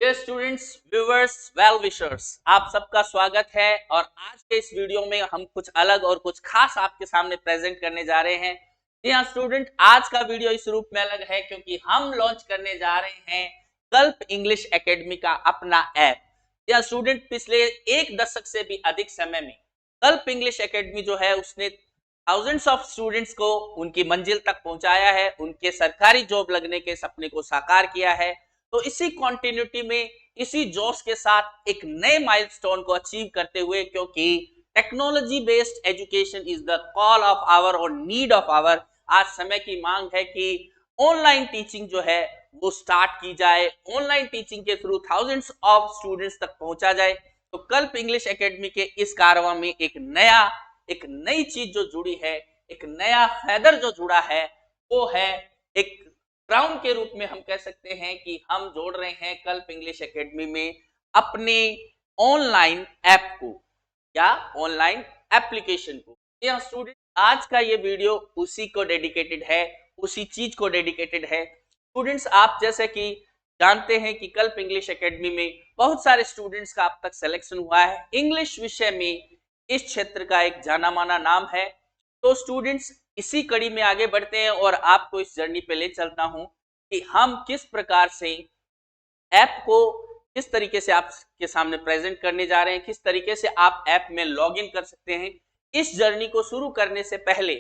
Dear students, viewers, well wishers, आप सबका स्वागत है। और आज के इस वीडियो में हम कुछ अलग और कुछ खास आपके सामने प्रेजेंट करने जा रहे हैं। जी हाँ स्टूडेंट, आज का वीडियो इस रूप में अलग है क्योंकि हम लॉन्च करने जा रहे हैं कल्प इंग्लिश एकेडमी का अपना ऐप। जी हाँ स्टूडेंट, पिछले एक दशक से भी अधिक समय में कल्प इंग्लिश एकेडमी जो है उसने थाउजेंड्स ऑफ स्टूडेंट्स को उनकी मंजिल तक पहुंचाया है, उनके सरकारी जॉब लगने के सपने को साकार किया है। तो इसी कॉन्टिन्यूटी में, इसी जोश के साथ एक नए माइलस्टोन को अचीव करते हुए, क्योंकि technology based education is the call of hour और नीड ऑफ आवर, आज समय की मांग है कि ऑनलाइन टीचिंग जो है वो स्टार्ट की जाए, ऑनलाइन टीचिंग के थ्रू थाउजेंड्स ऑफ स्टूडेंट्स तक पहुंचा जाए। तो कल्प इंग्लिश एकेडमी के इस कारवां में एक नई चीज जो जुड़ी है, एक नया फेदर जो जुड़ा है, वो है एक क्राउन के रूप में हम कह सकते हैं कि हम जोड़ रहे हैं कल्प इंग्लिश एकेडमी में अपने ऑनलाइन ऐप को या ऑनलाइन एप्लीकेशन को। जी स्टूडेंट, आज का ये वीडियो उसी को डेडिकेटेड है, उसी चीज को डेडिकेटेड है। स्टूडेंट्स, आप जैसे कि जानते हैं कि कल्प इंग्लिश एकेडमी में बहुत सारे स्टूडेंट्स का अब तक सिलेक्शन हुआ है। इंग्लिश विषय में इस क्षेत्र का एक जाना माना नाम है। तो स्टूडेंट्स, इसी कड़ी में आगे बढ़ते हैं और आपको इस जर्नी पे ले चलता हूं कि हम किस प्रकार से ऐप को किस तरीके से आपके सामने प्रेजेंट करने जा रहे हैं, किस तरीके से आप ऐप में लॉग इन कर सकते हैं। इस जर्नी को शुरू करने से पहले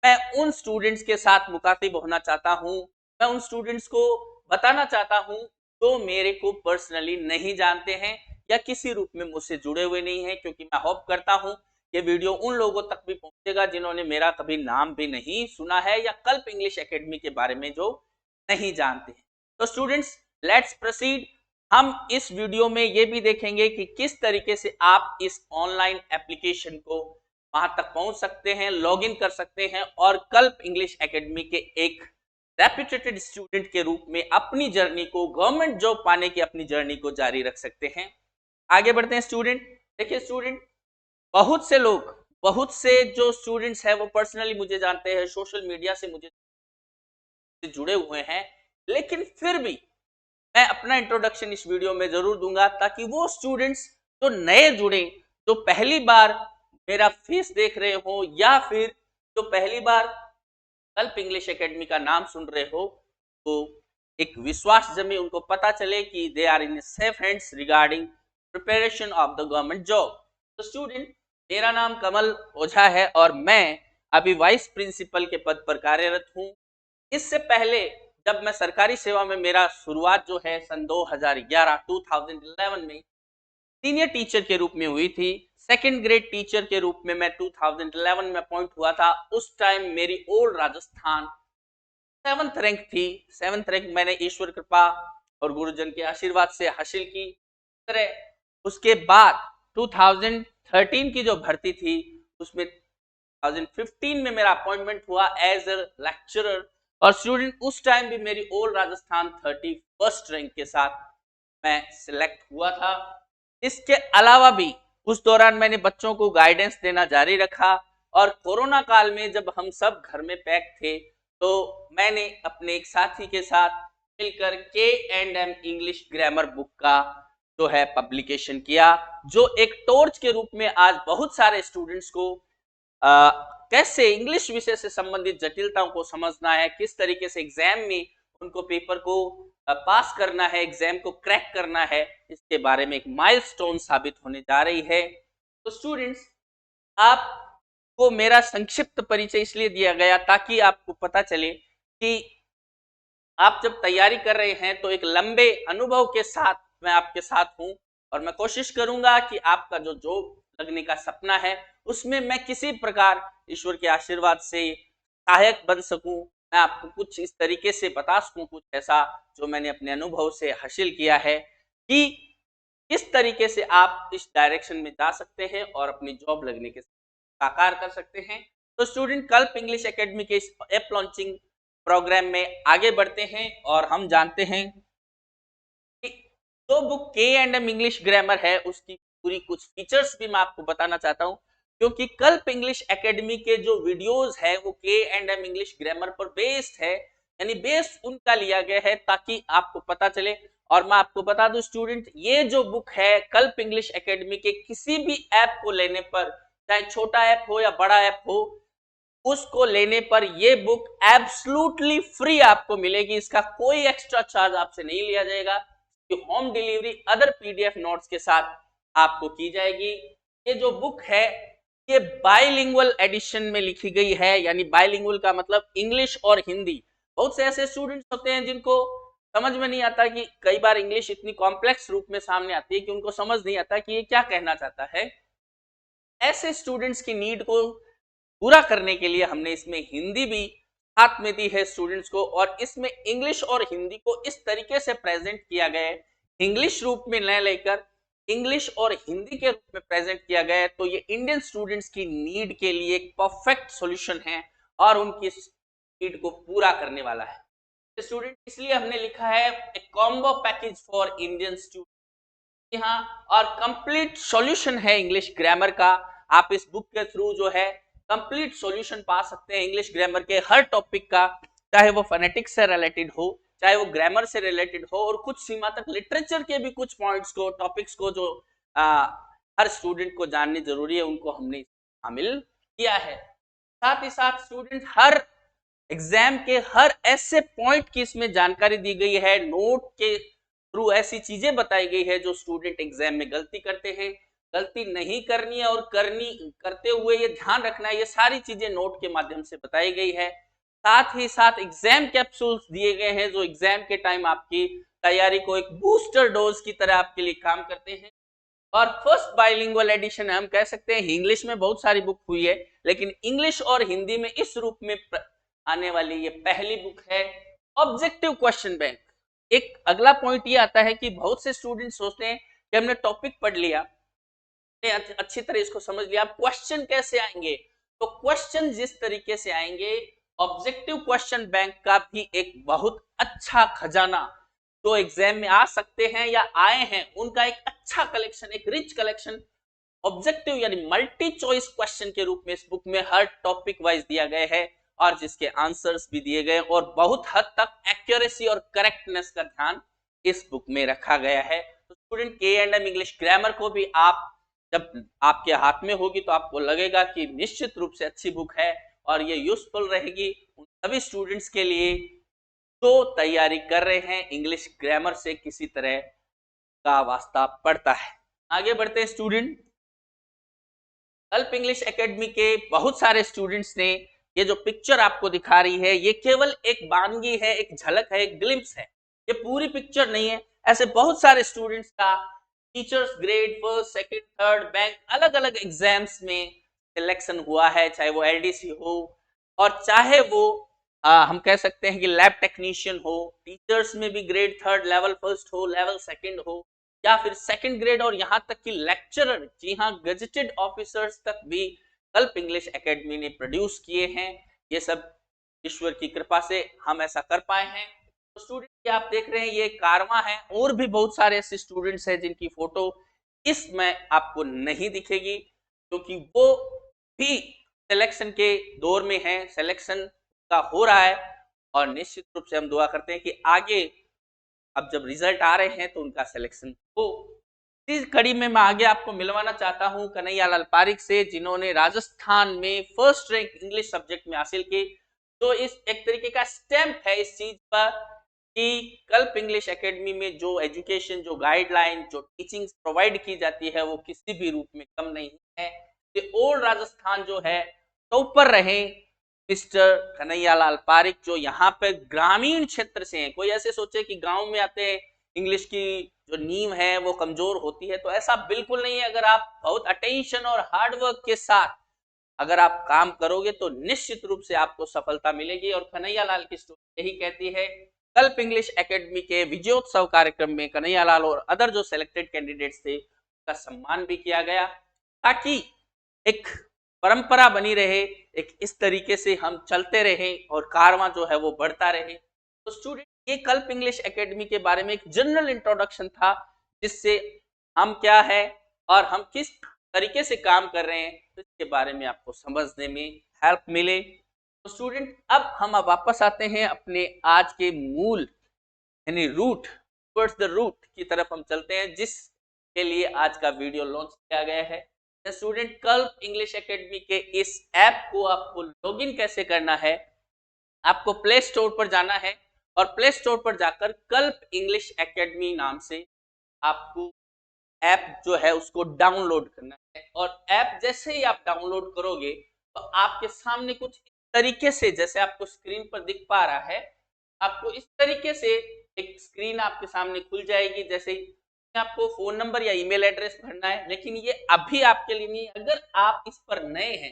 मैं उन स्टूडेंट्स के साथ मुखातिब होना चाहता हूं, मैं उन स्टूडेंट्स को बताना चाहता हूं जो मेरे को पर्सनली नहीं जानते हैं या किसी रूप में मुझसे जुड़े हुए नहीं हैं, क्योंकि मैं होप करता हूं ये वीडियो उन लोगों तक भी पहुंचेगा जिन्होंने मेरा कभी नाम भी नहीं सुना है या कल्प इंग्लिश एकेडमी के बारे में जो नहीं जानते हैं। तो स्टूडेंट्स, लेट्स प्रोसीड। हम इस वीडियो में ये भी देखेंगे कि किस तरीके से आप इस ऑनलाइन एप्लीकेशन को वहां तक पहुंच सकते हैं, लॉगिन कर सकते हैं और कल्प इंग्लिश एकेडमी के एक रेप्यूटेड स्टूडेंट के रूप में अपनी जर्नी को, गवर्नमेंट जॉब पाने की अपनी जर्नी को जारी रख सकते हैं। आगे बढ़ते हैं स्टूडेंट। देखिए स्टूडेंट, बहुत से लोग, बहुत से जो स्टूडेंट्स हैं वो पर्सनली मुझे जानते हैं, सोशल मीडिया से मुझे जुड़े हुए हैं, लेकिन फिर भी मैं अपना इंट्रोडक्शन इस वीडियो में जरूर दूंगा ताकि वो स्टूडेंट्स जो नए जुड़े, जो पहली बार मेरा फेस देख रहे हो या फिर जो पहली बार कल्प इंग्लिश एकेडमी का नाम सुन रहे हो, तो एक विश्वास जमे, उनको पता चले कि they are in safe hands regarding preparation of the government job. तो स्टूडेंट, मेरा नाम कमल ओझा है और मैं अभी वाइस प्रिंसिपल के पद पर कार्यरत हूँ। इससे पहले जब मैं सरकारी सेवा में, मेरा शुरुआत जो है सन 2011 में सीनियर टीचर के रूप में हुई थी। सेकंड ग्रेड टीचर के रूप में मैं 2011 में अपॉइंट हुआ था। उस टाइम मेरी ओल्ड राजस्थान 7th रैंक थी। 7th रैंक मैंने ईश्वर कृपा और गुरुजन के आशीर्वाद से हासिल की। तरह उसके बाद 2013 की जो भर्ती थी उसमें 2015 में मेरा अपॉइंटमेंट हुआ एज ए लेक्चरर। और स्टूडेंट, उस टाइम भी मेरी ओल्ड राजस्थान 31st रैंक के साथ मैं सिलेक्ट हुआ था। इसके अलावा भी उस दौरान मैंने बच्चों को गाइडेंस देना जारी रखा। और कोरोना काल में जब हम सब घर में पैक थे, तो मैंने अपने एक साथी के साथ मिलकर K&M इंग्लिश ग्रामर बुक का जो है पब्लिकेशन किया, जो एक टॉर्च के रूप में आज बहुत सारे स्टूडेंट्स को कैसे इंग्लिश विषय से संबंधित जटिलताओं को समझना है, किस तरीके से एग्जाम में उनको पेपर को पास करना है, एग्जाम को क्रैक करना है, इसके बारे में एक माइलस्टोन साबित होने जा रही है। तो स्टूडेंट्स, आपको मेरा संक्षिप्त परिचय इसलिए दिया गया ताकि आपको पता चले कि आप जब तैयारी कर रहे हैं तो एक लंबे अनुभव के साथ मैं आपके साथ हूं और मैं कोशिश करूंगा कि आपका जो जॉब लगने का सपना है उसमें मैं किसी प्रकार ईश्वर के आशीर्वाद से सहायक बन सकूं। मैं आपको कुछ इस तरीके से बता सकूं, कुछ ऐसा जो मैंने अपने अनुभव से हासिल किया है कि किस तरीके से आप इस डायरेक्शन में जा सकते हैं और अपनी जॉब लगने के साकार कर सकते हैं। तो स्टूडेंट, कल्प इंग्लिश एकेडमी के इस ऐप लॉन्चिंग प्रोग्राम में आगे बढ़ते हैं और हम जानते हैं कि जो बुक K&M इंग्लिश ग्रामर है उसकी पूरी कुछ फीचर्स भी मैं आपको बताना चाहता हूं, क्योंकि कल्प इंग्लिश एकेडमी के जो वीडियोस है वो K&M इंग्लिश ग्रामर पर बेस्ड है। यानी बेस उनका लिया गया है ताकि आपको पता चले। और मैं आपको बता दूं स्टूडेंट, ये जो बुक है कल्प इंग्लिश एकेडमी के किसी भी ऐप को लेने पर, चाहे छोटा ऐप हो या बड़ा ऐप हो, उसको लेने पर ये बुक एब्सोल्युटली फ्री आपको मिलेगी। इसका कोई एक्स्ट्रा चार्ज आपसे नहीं लिया जाएगा। Home delivery other PDF notes के साथ आपको की जाएगी। ये जो बुक है ये बाइलिंगुअल एडिशन में लिखी गई है, यानी बाइलिंगुअल का मतलब इंग्लिश और हिंदी। बहुत से ऐसे स्टूडेंट्स होते हैं जिनको समझ में नहीं आता, कि कई बार इंग्लिश इतनी कॉम्प्लेक्स रूप में सामने आती है कि उनको समझ नहीं आता कि ये क्या कहना चाहता है। ऐसे स्टूडेंट्स की नीड को पूरा करने के लिए हमने इसमें हिंदी भी साथ में दी है स्टूडेंट्स को, और इसमें इंग्लिश और हिंदी को इस तरीके से प्रेजेंट किया गया है, इंग्लिश रूप में न लेकर इंग्लिश और हिंदी के रूप में प्रेजेंट किया गया है। तो ये इंडियन स्टूडेंट्स की नीड के लिए एक परफेक्ट सॉल्यूशन है और उनकी नीड को पूरा करने वाला है स्टूडेंट। इसलिए हमने लिखा है एक combo package for Indian student. हाँ, और कंप्लीट सॉल्यूशन है इंग्लिश ग्रामर का। आप इस बुक के थ्रू जो है कंप्लीट सॉल्यूशन पा सकते हैं इंग्लिश ग्रामर के हर टॉपिक का, चाहे वो फोनेटिक्स से रिलेटेड हो, चाहे वो ग्रामर से रिलेटेड हो, और कुछ सीमा तक लिटरेचर के भी कुछ पॉइंट्स को, टॉपिक्स को जो हर स्टूडेंट को जानने जरूरी है, उनको हमने शामिल किया है। साथ ही साथ स्टूडेंट हर एग्जाम के हर ऐसे पॉइंट की इसमें जानकारी दी गई है, नोट के थ्रू ऐसी चीजें बताई गई है जो स्टूडेंट एग्जाम में गलती करते हैं, गलती नहीं करनी है, और करते हुए ये ध्यान रखना है, ये सारी चीजें नोट के माध्यम से बताई गई है। साथ ही साथ एग्जाम कैप्सूल्स दिए गए हैं जो एग्जाम के टाइम आपकी तैयारी को एक बूस्टर डोज की तरह आपके लिए काम करते हैं। और फर्स्ट बाइलिंगुअल एडिशन हम कह सकते हैं, इंग्लिश में बहुत सारी बुक हुई है, लेकिन इंग्लिश और हिंदी में इस रूप में आने वाली ये पहली बुक है। Objective question bank. एक अगला पॉइंट ये आता है कि बहुत से स्टूडेंट सोचते हैं कि हमने टॉपिक पढ़ लिया, अच्छी तरह इसको समझ लिया, क्वेश्चन कैसे आएंगे। तो क्वेश्चन जिस तरीके से आएंगे, ऑब्जेक्टिव क्वेश्चन बैंक का भी एक बहुत अच्छा खजाना जो एग्जाम में आ सकते हैं या आए हैं, उनका एक अच्छा कलेक्शन, एक रिच कलेक्शन ऑब्जेक्टिव यानी मल्टी चॉइस क्वेश्चन के रूप में इस बुक में हर टॉपिक वाइज दिया गया है, और जिसके आंसर्स भी दिए गए, और बहुत हद तक एक्यूरेसी और करेक्टनेस का ध्यान इस बुक में रखा गया है। तो स्टूडेंट के&एम इंग्लिश ग्रामर को भी आप जब आपके हाथ में होगी तो आपको लगेगा कि निश्चित रूप से अच्छी बुक है, और ये यूजफुल रहेगी उन सभी स्टूडेंट्स के लिए जो तैयारी कर रहे हैं इंग्लिश ग्रामर से किसी तरह का वास्ता पड़ता है। आगे बढ़ते हैं स्टूडेंट। कल्प इंग्लिश एकेडमी के बहुत सारे स्टूडेंट्स ने ये जो पिक्चर आपको दिखा रही है, ये केवल एक बानगी है, एक झलक है, एक ग्लिम्स है, ये पूरी पिक्चर नहीं है। ऐसे बहुत सारे स्टूडेंट्स का teachers grade first, second, third bank अलग अलग एग्जाम्स में सिलेक्शन हुआ है, चाहे वो एलडीसी हो और चाहे वो हम कह सकते हैं कि लैब टेक्नीशियन हो, टीचर्स में भी ग्रेड थर्ड, लेवल फर्स्ट हो, लेवल सेकंड हो, या फिर सेकंड ग्रेड, और यहां तक कि लेक्चरर, जी हाँ, गजेटेड ऑफिसर्स तक भी कल्प इंग्लिश एकेडमी ने प्रोड्यूस किए हैं। ये सब ईश्वर की कृपा से हम ऐसा कर पाए हैं। तो स्टूडेंट आप देख रहे हैं ये कारवां है, और भी बहुत सारे ऐसे स्टूडेंट्स हैं जिनकी फोटो इसमें आपको नहीं दिखेगी, क्योंकि वो भी सिलेक्शन के दौर में है, सिलेक्शन का हो रहा है, और निश्चित रूप से हम दुआ करते हैं कि आगे अब जब रिजल्ट आ रहे हैं तो उनका सिलेक्शन हो। इस कड़ी में मैं आगे आपको मिलवाना चाहता हूं कन्हैयालाल पारिक से, जिन्होंने राजस्थान में फर्स्ट रैंक इंग्लिश सब्जेक्ट में हासिल की। तो इस एक तरीके का स्टैम्प है इस चीज पर कि कल्प इंग्लिश एकेडमी में जो एजुकेशन, जो गाइडलाइन, जो टीचिंग प्रोवाइड की जाती है, वो किसी भी रूप में कम नहीं है। ये ओल्ड राजस्थान जो है तो ऊपर रहे मिस्टर कन्हैयालाल पारिक, जो यहाँ पे ग्रामीण क्षेत्र से हैं। कोई ऐसे सोचे कि गांव में आते हैं इंग्लिश की जो नींव है वो कमजोर होती है, तो ऐसा बिल्कुल नहीं है। अगर आप बहुत अटेंशन और हार्डवर्क के साथ अगर आप काम करोगे तो निश्चित रूप से आपको सफलता मिलेगी। और कन्हैयालाल की स्टोरी यही कहती है। कल्प इंग्लिश एकेडमी के विजयोत्सव कार्यक्रम में कन्हैयालाल और अदर जो सिलेक्टेड कैंडिडेट्स थे उनका सम्मान भी किया गया, ताकि एक परंपरा बनी रहे, एक इस तरीके से हम चलते रहे और कारवां जो है वो बढ़ता रहे। तो स्टूडेंट ये कल्प इंग्लिश एकेडमी के बारे में एक जनरल इंट्रोडक्शन था, जिससे हम क्या है और हम किस तरीके से काम कर रहे हैं तो इसके बारे में आपको समझने में हेल्प मिले। तो स्टूडेंट अब हम वापस आते हैं अपने आज के मूल यानी रूट टुवर्ड्स द रूट की तरफ हम चलते हैं, जिसके लिए आज का वीडियो लॉन्च किया गया है। स्टूडेंट कल्प इंग्लिश एकेडमी के इस ऐप को आपको लॉगिन कैसे करना है, आपको प्ले स्टोर पर जाना है और प्ले स्टोर पर जाकर कल्प इंग्लिश एकेडमी नाम से आपको ऐप जो है उसको डाउनलोड करना है। और ऐप जैसे ही आप डाउनलोड करोगे तो आपके सामने कुछ इस तरीके से, जैसे आपको स्क्रीन पर दिख पा रहा है, आपको इस तरीके से एक स्क्रीन आपके सामने खुल जाएगी। जैसे ही आपको फोन नंबर या ईमेल एड्रेस भरना है, लेकिन ये अभी आपके लिए नहीं। अगर आप इस पर नए हैं,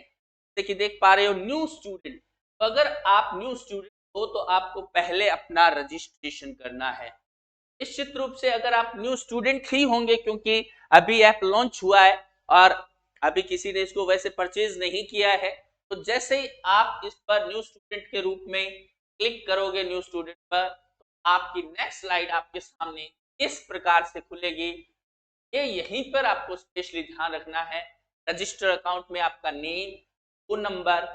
जैसे कि देख पा रहे हो न्यू स्टूडेंट, तो अगर आप न्यू स्टूडेंट हो तो आपको पहले अपना रजिस्ट्रेशन करना है। निश्चित रूप से अगर आप न्यू स्टूडेंट ही होंगे, क्योंकि अभी ऐप लॉन्च हुआ है और अभी किसी ने इसको वैसे परचेज नहीं किया है, तो जैसे ही आप इस पर न्यू स्टूडेंट के रूप में क्लिक करोगे न्यू स्टूडेंट पर, तो आपकी नेक्स्ट स्लाइड आपके सामने इस प्रकार से खुलेगी। ये यहीं पर आपको स्पेशली ध्यान रखना है, रजिस्टर अकाउंट में आपका name, phone number,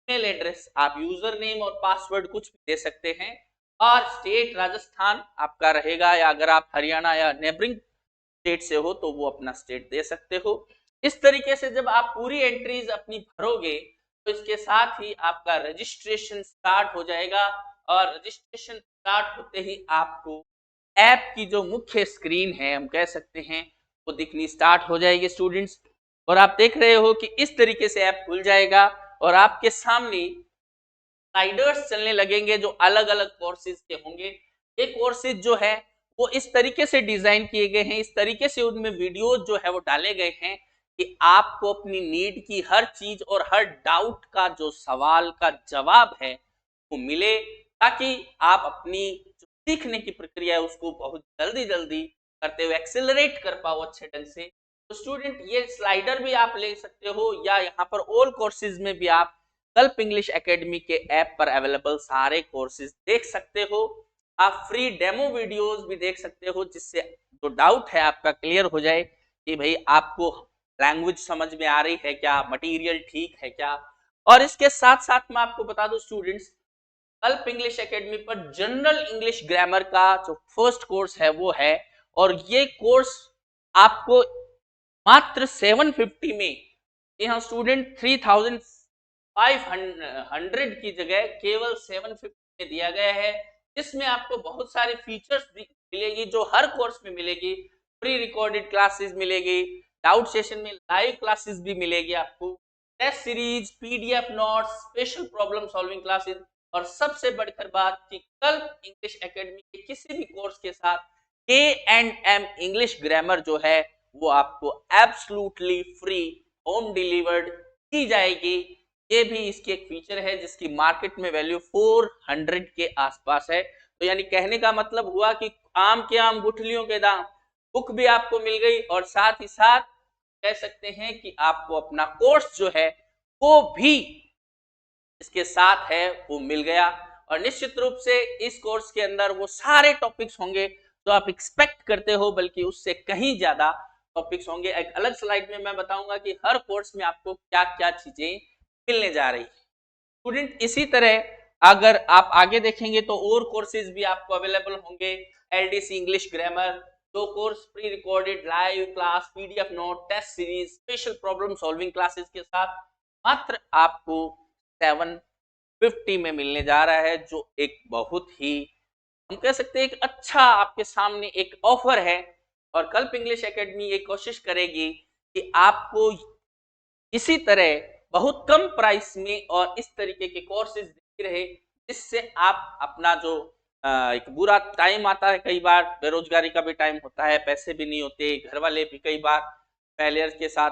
email address, आप यूजर नेम और पासवर्ड कुछ भी दे सकते हैं, और स्टेट राजस्थान आपका रहेगा, या अगर आप हरियाणा या नेबरिंग स्टेट से हो तो वो अपना स्टेट दे सकते हो। इस तरीके से जब आप पूरी एंट्रीज अपनी भरोगे तो इसके साथ ही आपका रजिस्ट्रेशन स्टार्ट हो जाएगा, और रजिस्ट्रेशन स्टार्ट होते ही आपको ऐप की जो मुख्य स्क्रीन है, हम कह सकते हैं, वो दिखनी स्टार्ट हो जाएगी स्टूडेंट्स। और आप देख रहे हो कि इस तरीके से ऐप खुल जाएगा और आपके सामने स्लाइडर्स चलने लगेंगे जो अलग अलग कोर्सेज के होंगे। ये कोर्सेज जो है वो इस तरीके से डिजाइन किए गए हैं, इस तरीके से उनमें वीडियोज जो है वो डाले गए हैं कि आपको अपनी नीड की हर चीज और हर डाउट का जो सवाल का जवाब है वो मिले, ताकि आप अपनी जो सीखने की प्रक्रिया है उसको बहुत जल्दी जल्दी करते हुए एक्सेलरेट कर पाओ अच्छे ढंग से। तो स्टूडेंट ये स्लाइडर भी आप ले सकते हो, या यहाँ पर ऑल कोर्सेज में भी आप कल्प इंग्लिश एकेडमी के ऐप पर अवेलेबल सारे कोर्सेज देख सकते हो। आप फ्री डेमो वीडियोस भी देख सकते हो, जिससे जो डाउट है आपका क्लियर हो जाए कि भाई आपको लैंग्वेज समझ में आ रही है क्या, मटेरियल ठीक है क्या। और इसके साथ साथ मैं आपको बता दूं स्टूडेंट्स, कल्प इंग्लिश एकेडमी पर जनरल इंग्लिश ग्रामर का जो फर्स्ट कोर्स है वो है, और ये कोर्स आपको मात्र 750 में, यहाँ स्टूडेंट 3500 की जगह केवल 750 में दिया गया है, जिसमें आपको बहुत सारे फीचर्स मिलेगी जो हर कोर्स में मिलेगी। प्री रिकॉर्डेड क्लासेस मिलेगी, डाउट सेशन में लाइव क्लासेस भी मिलेगी आपको, test series, PDF notes, special problem solving classes, और सबसे बढ़कर बात कि कल्प इंग्लिश एकेडमी के किसी भी कोर्स के साथ K&M इंग्लिश ग्रामर जो है वो आपको एब्सोल्युटली फ्री होम डिलीवर्ड की जाएगी। ये भी इसकी एक फीचर है जिसकी मार्केट में वैल्यू 400 के आसपास है। तो यानी कहने का मतलब हुआ कि आम के आम गुठलियों के दाम, बुक भी आपको मिल गई, और साथ ही साथ कह सकते हैं कि आपको अपना कोर्स जो है वो भी इसके साथ है वो मिल गया। और निश्चित रूप से इस कोर्स के अंदर वो सारे टॉपिक्स होंगे तो आप एक्सपेक्ट करते हो, बल्कि उससे कहीं ज्यादा टॉपिक्स होंगे। एक अलग स्लाइड में मैं बताऊंगा कि हर कोर्स में आपको क्या क्या चीजें मिलने जा रही है। स्टूडेंट इसी तरह अगर आप आगे देखेंगे तो और कोर्सेज भी आपको अवेलेबल होंगे। एलडीसी इंग्लिश ग्रामर, दो course pre recorded live class, PDF note, test series, special problem solving classes के साथ मात्र आपको 750 में मिलने जा रहा है, जो एक बहुत ही, हम कह सकते हैं, एक अच्छा आपके सामने एक ऑफर है। और कल्प इंग्लिश एकेडमी ये कोशिश करेगी कि आपको इसी तरह बहुत कम प्राइस में और इस तरीके के कोर्सेज देते रहे, जिससे आप अपना जो एक बुरा टाइम आता है, कई बार बेरोजगारी का भी टाइम होता है, पैसे भी नहीं होते, घर वाले भी कई बार फेलियर के साथ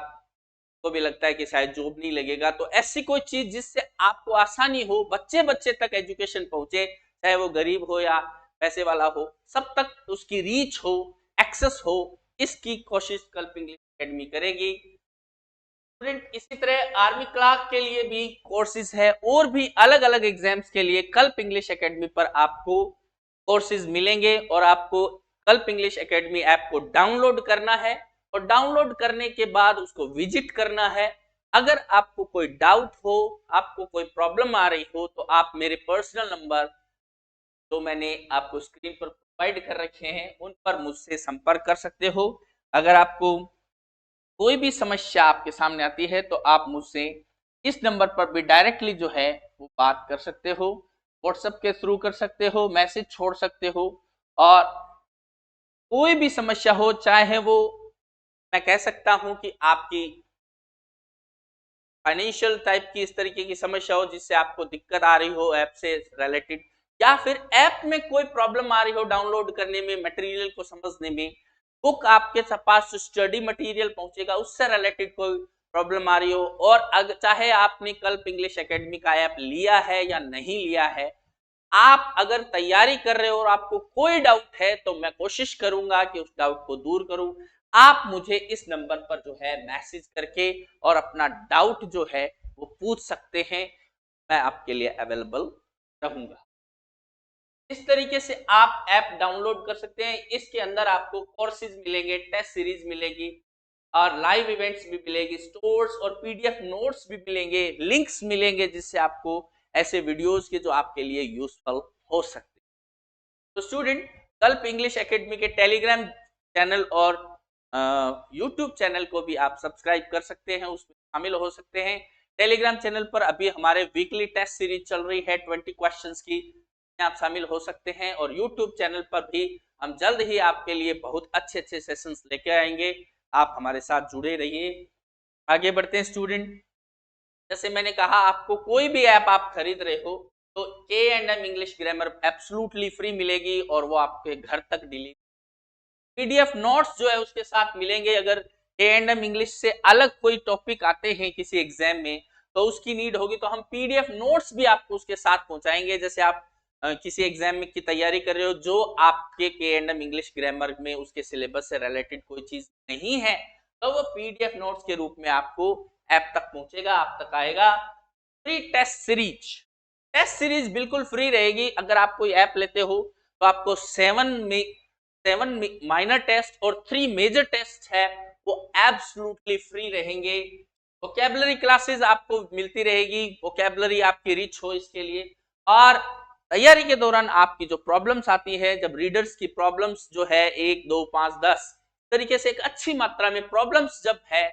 को भी लगता है कि शायद जॉब नहीं लगेगा, तो ऐसी कोई चीज जिससे आपको आसानी हो, बच्चे बच्चे तक एजुकेशन पहुंचे, चाहे वो गरीब हो या पैसे वाला हो, सब तक उसकी रीच हो, एक्सेस हो, इसकी कोशिश कल्प इंग्लिश एकेडमी करेगी। स्टूडेंट इसी तरह आर्मी क्लर्क के लिए भी कोर्सेज है, और भी अलग अलग एग्जाम्स के लिए कल्प इंग्लिश एकेडमी पर आपको कोर्सेज मिलेंगे। और आपको कल्प इंग्लिश एकेडमी ऐप को डाउनलोड करना है, और डाउनलोड करने के बाद उसको विजिट करना है, अगर आपको कोई डाउट हो, आपको कोई प्रॉब्लम आ रही हो, तो आप मेरे पर्सनल नंबर जो मैंने आपको स्क्रीन पर प्रोवाइड कर रखे हैं उन पर मुझसे संपर्क कर सकते हो। अगर आपको कोई भी समस्या आपके सामने आती है तो आप मुझसे इस नंबर पर भी डायरेक्टली जो है वो बात कर सकते हो, व्हाट्सएप के थ्रू कर सकते हो, मैसेज छोड़ सकते हो। और कोई भी समस्या हो, चाहे वो मैं कह सकता हूं कि आपकी फाइनेंशियल टाइप की इस तरीके की समस्या हो जिससे आपको दिक्कत आ रही हो ऐप से रिलेटेड, या फिर ऐप में कोई प्रॉब्लम आ रही हो डाउनलोड करने में, मटेरियल को समझने में, बुक आपके पास स्टडी मटेरियल पहुंचेगा उससे रिलेटेड कोई प्रॉब्लम आ रही हो, और अगर चाहे आपने कल्प इंग्लिश एकेडमी का ऐप लिया है या नहीं लिया है, आप अगर तैयारी कर रहे हो और आपको कोई डाउट है तो मैं कोशिश करूंगा कि उस डाउट को दूर करूं। आप मुझे इस नंबर पर जो है मैसेज करके और अपना डाउट जो है वो पूछ सकते हैं, मैं आपके लिए अवेलेबल रहूंगा। इस तरीके से आप ऐप डाउनलोड कर सकते हैं। इसके अंदर आपको कोर्सेज मिलेंगे, टेस्ट सीरीज मिलेगी और लाइव इवेंट्स भी मिलेगी, स्टोर्स और पीडीएफ नोट्स भी मिलेंगे, लिंक्स मिलेंगे जिससे आपको ऐसे वीडियोस के जो आपके लिए यूजफुल हो सकते हैं। तो स्टूडेंट, कल्प इंग्लिश एकेडमी के टेलीग्राम चैनल और यूट्यूब चैनल को भी आप सब्सक्राइब कर सकते हैं, उसमें शामिल हो सकते हैं। टेलीग्राम चैनल पर अभी हमारे वीकली टेस्ट सीरीज चल रही है 20 क्वेश्चंस की, आप शामिल हो सकते हैं। और यूट्यूब चैनल पर भी हम जल्द ही आपके लिए बहुत अच्छे अच्छे सेशंस लेके आएंगे, आप हमारे साथ जुड़े रहिए। आगे बढ़ते हैं स्टूडेंट। जैसे मैंने कहा, आपको कोई भी ऐप आप खरीद रहे हो तो K&M English grammar absolutely free मिलेगी और वो आपके घर तक डिलीवर, पीडीएफ नोट्स जो है उसके साथ मिलेंगे। अगर K&M इंग्लिश से अलग कोई टॉपिक आते हैं किसी एग्जाम में तो उसकी नीड होगी तो हम पीडीएफ नोट्स भी आपको उसके साथ पहुंचाएंगे। जैसे आप किसी एग्जाम में की तैयारी कर रहे हो जो आपके K&M इंग्लिश ग्रामर में उसके सिलेबस से रिलेटेड कोई चीज नहीं है, तो वो पीडीएफ नोट्स के रूप में आपको ऐप तक पहुंचेगा, आप तक आएगा। Free test series, test series बिल्कुल फ्री रहेगी। अगर आप कोई ऐप लेते हो तो आपको 7 माइनर टेस्ट और 3 मेजर टेस्ट है वो एब्सोल्युटली फ्री रहेंगे। वोकैबुलरी क्लासेस आपको मिलती रहेगी, वोकैबुलरी आपकी रिच हो इसके लिए। और तैयारी के दौरान आपकी जो प्रॉब्लम्स आती है, जब रीडर्स की प्रॉब्लम्स जो है 1 2 5 10 तरीके से एक अच्छी मात्रा में प्रॉब्लम्स जब है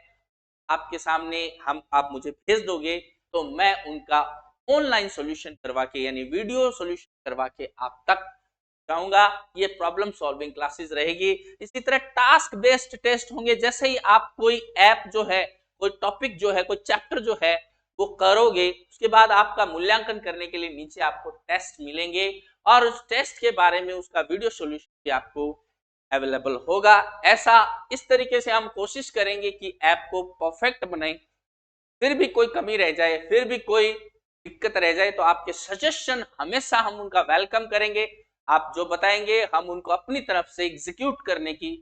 आपके सामने, आप मुझे भेज दोगे तो मैं उनका ऑनलाइन सॉल्यूशन करवा के यानी वीडियो सॉल्यूशन करवा के आप तक चाहूंगा। ये प्रॉब्लम सॉल्विंग क्लासेस रहेगी। इसी तरह टास्क बेस्ड टेस्ट होंगे। जैसे ही आप कोई ऐप जो है, कोई टॉपिक जो है, कोई चैप्टर जो है वो करोगे, उसके बाद आपका मूल्यांकन करने के लिए नीचे आपको टेस्ट मिलेंगे और उस टेस्ट के बारे में उसका वीडियो सॉल्यूशन भी आपको अवेलेबल होगा। ऐसा इस तरीके से हम कोशिश करेंगे कि ऐप को परफेक्ट बनाएं। फिर भी कोई कमी रह जाए, फिर भी कोई दिक्कत रह जाए तो आपके सजेशन हमेशा हम उनका वेलकम करेंगे। आप जो बताएंगे हम उनको अपनी तरफ से एग्जीक्यूट करने की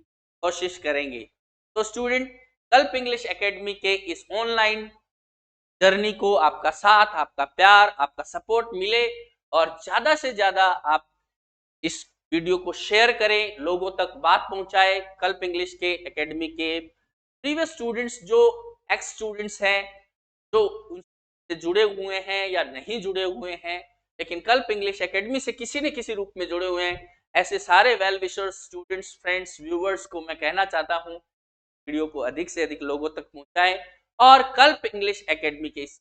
कोशिश करेंगे। तो स्टूडेंट, कल्प इंग्लिश एकेडमी के इस ऑनलाइन जर्नी को आपका साथ, आपका प्यार, आपका सपोर्ट मिले और ज्यादा से ज्यादा आप इस वीडियो को शेयर करें, लोगों तक बात पहुंचाए। कल्प इंग्लिश के एकेडमी के प्रीवियस स्टूडेंट्स जो एक्स स्टूडेंट्स हैं, जो उनसे जुड़े हुए हैं या नहीं जुड़े हुए हैं लेकिन कल्प इंग्लिश एकेडमी से किसी न किसी रूप में जुड़े हुए हैं, ऐसे सारे well wishers, students, friends, viewers को मैं कहना चाहता हूं वीडियो को अधिक से अधिक लोगों तक पहुंचाएं और कल्प इंग्लिश एकेडमी के इस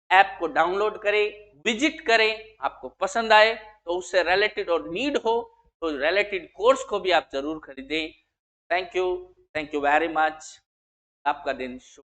ऐप को डाउनलोड करें, विजिट करें। आपको पसंद आए तो उससे रिलेटेड और नीड हो तो रिलेटेड कोर्स को भी आप जरूर खरीदें। Thank you very much. आपका दिन शुभ।